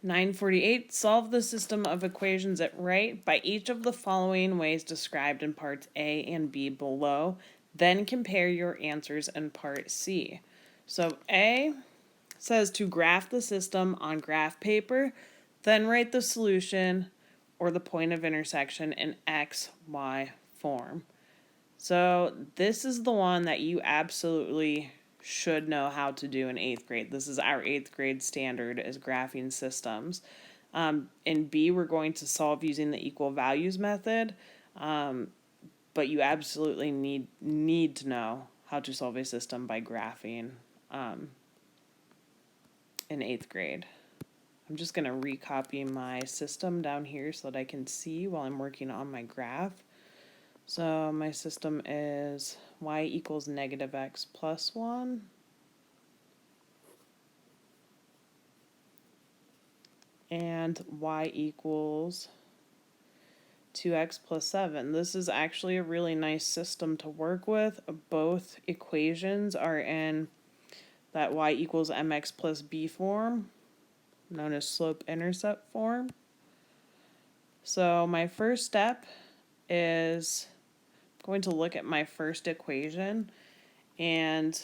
948, solve the system of equations at right by each of the following ways described in parts A and B below. Then compare your answers in part C. So A says to graph the system on graph paper, then write the solution or the point of intersection in X, Y form. So this is the one that you absolutely should know how to do in 8th grade. This is our 8th grade standard, is graphing systems. In B, we're going to solve using the equal values method, but you absolutely need to know how to solve a system by graphing in 8th grade. I'm just going to recopy my system down here so that I can see while I'm working on my graph. So my system is y equals negative x plus 1. And y equals 2x plus 7. This is actually a really nice system to work with. Both equations are in that y equals mx plus b form, known as slope-intercept form. So my first step is going to look at my first equation, and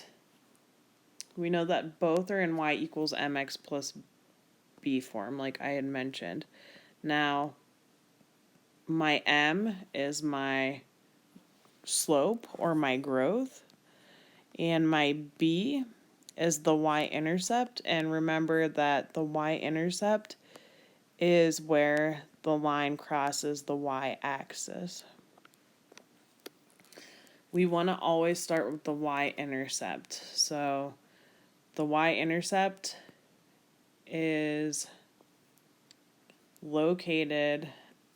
we know that both are in y equals mx plus b form, like I had mentioned. Now, my m is my slope or my growth, and my b is the y-intercept, and remember that the y-intercept is where the line crosses the y-axis. We want to always start with the y-intercept. So the y-intercept is located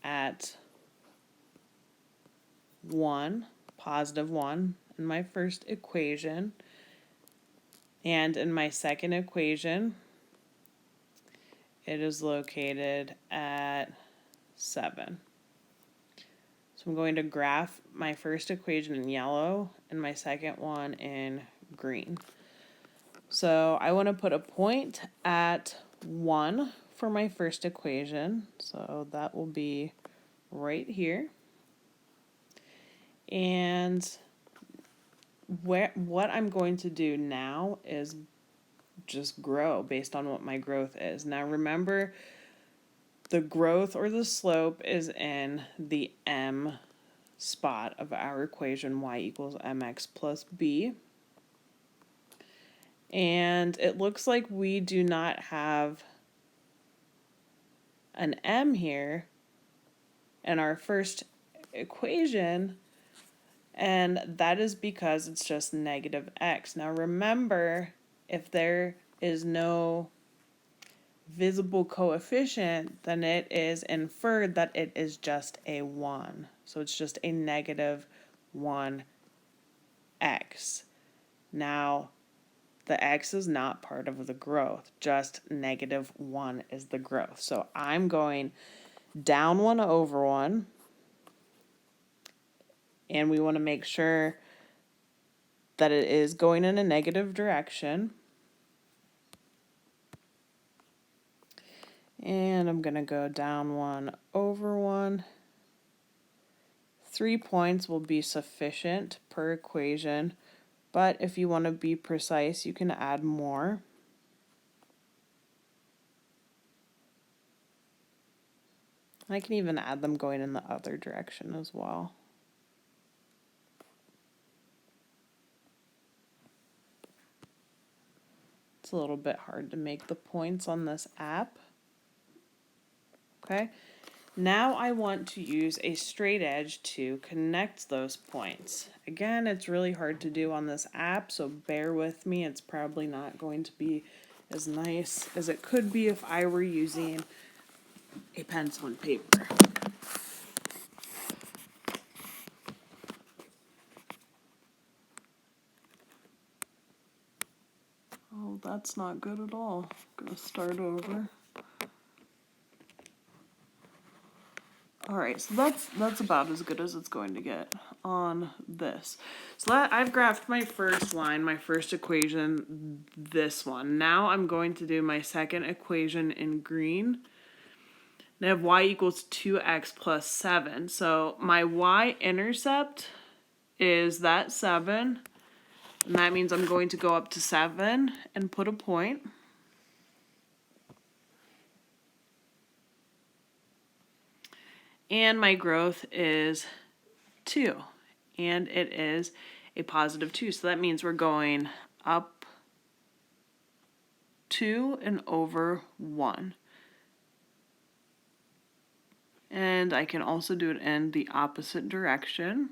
at 1, positive 1, in my first equation. And in my second equation, it is located at 7. So I'm going to graph my first equation in yellow and my second one in green. So I want to put a point at 1 for my first equation. So that will be right here. And what I'm going to do now is just grow based on what my growth is. Now remember, the growth or the slope is in the m spot of our equation, y equals mx plus b. And it looks like we do not have an m here in our first equation, and that is because it's just negative x. Now remember, if there is no visible coefficient, then it is inferred that it is just a 1. So it's just a negative 1x. Now, the x is not part of the growth, just negative 1 is the growth. So I'm going down 1 over 1, and we want to make sure that it is going in a negative direction. And I'm going to go down 1 over 1. 3 points will be sufficient per equation, but if you want to be precise, you can add more. I can even add them going in the other direction as well. It's a little bit hard to make the points on this app. Okay, now I want to use a straight edge to connect those points. Again, it's really hard to do on this app, so bear with me. It's probably not going to be as nice as it could be if I were using a pencil and paper. Oh, that's not good at all. I'm gonna start over. All right, so that's about as good as it's going to get on this. So I've graphed my first line, my first equation, this one. Now I'm going to do my second equation in green. And I have y equals 2x plus 7. So my y-intercept is that 7. And that means I'm going to go up to 7 and put a point. And my growth is 2. And it is a positive 2. So that means we're going up 2 and over 1. And I can also do it in the opposite direction.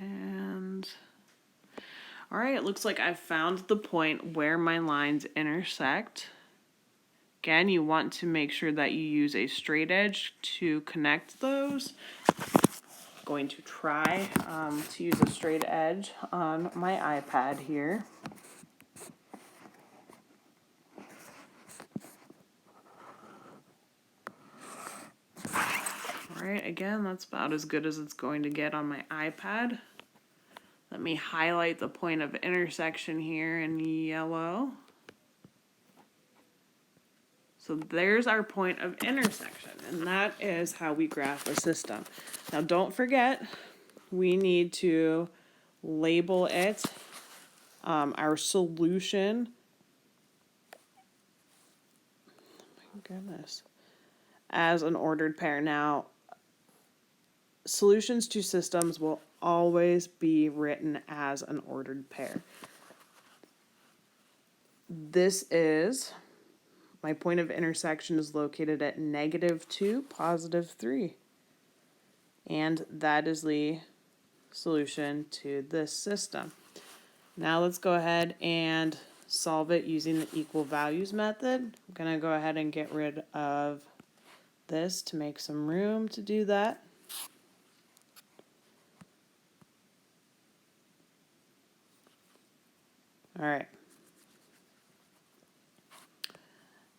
And all right, it looks like I've found the point where my lines intersect. Again, you want to make sure that you use a straight edge to connect those. I'm going to try to use a straight edge on my iPad here. All right, again, that's about as good as it's going to get on my iPad. Let me highlight the point of intersection here in yellow. So there's our point of intersection, and that is how we graph a system. Now don't forget, we need to label it, our solution. Oh my goodness. As an ordered pair. Now, solutions to systems will always be written as an ordered pair. This is, my point of intersection is located at -2, +3. And that is the solution to this system. Now let's go ahead and solve it using the equal values method. I'm going to go ahead and get rid of this to make some room to do that. All right.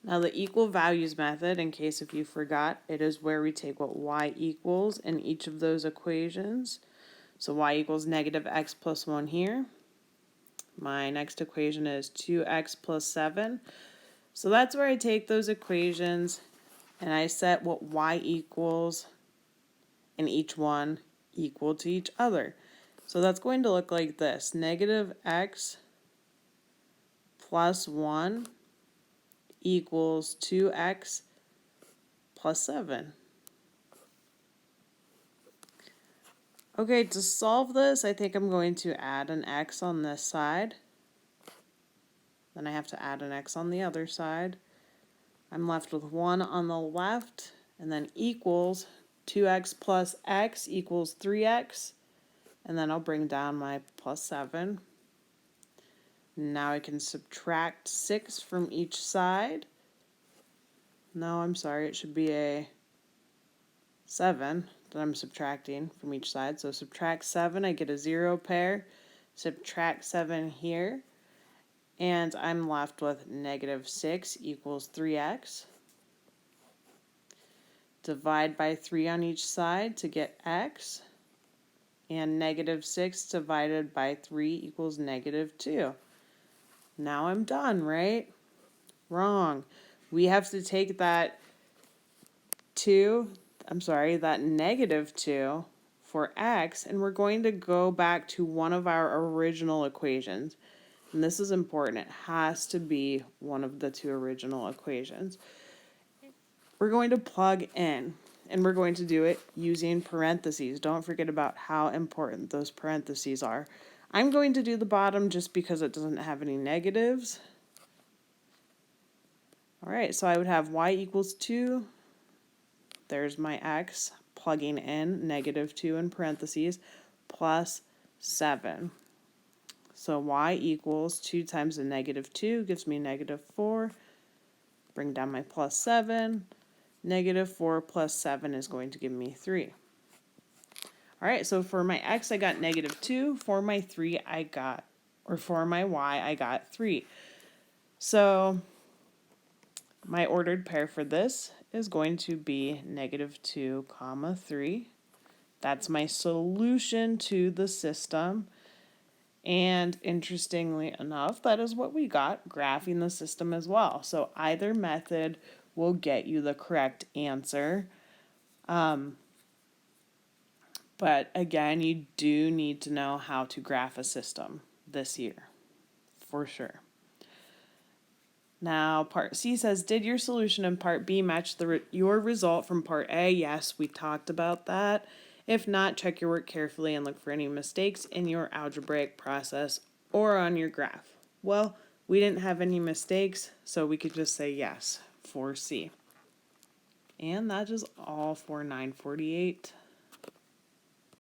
Now the equal values method, in case if you forgot, it is where we take what y equals in each of those equations. So y equals -x plus 1 here. My next equation is 2x plus 7. So that's where I take those equations and I set what y equals in each one equal to each other. So that's going to look like this. -x plus 1 equals 2x plus 7. Okay, to solve this, I think I'm going to add an x on this side. Then I have to add an x on the other side. I'm left with 1 on the left, and then equals 2x plus x equals 3x. And then I'll bring down my plus 7. Now I can subtract 6 from each side. No, I'm sorry, it should be a 7 that I'm subtracting from each side. So subtract 7, I get a 0 pair. Subtract 7 here. And I'm left with -6 equals 3x. Divide by 3 on each side to get x. And -6 divided by 3 equals -2. Now I'm done, right? Wrong. We have to take that that -2 for x, and we're going to go back to one of our original equations. And this is important. It has to be one of the two original equations. We're going to plug in, and we're going to do it using parentheses. Don't forget about how important those parentheses are. I'm going to do the bottom just because it doesn't have any negatives. All right, so I would have y equals 2. There's my x, plugging in -2 in parentheses, plus 7. So y equals 2 times the -2 gives me -4. Bring down my plus 7. -4 plus 7 is going to give me 3. All right, so for my x, I got -2. For my 3, for my y, I got 3. So My ordered pair for this is going to be -2, 3. That's my solution to the system. And interestingly enough, that is what we got, graphing the system as well. So either method will get you the correct answer. But again, you do need to know how to graph a system this year, for sure. Now, part C says, did your solution in part B match your result from part A? Yes, we talked about that. If not, check your work carefully and look for any mistakes in your algebraic process or on your graph. Well, we didn't have any mistakes, so we could just say yes for C. And that is all for 948.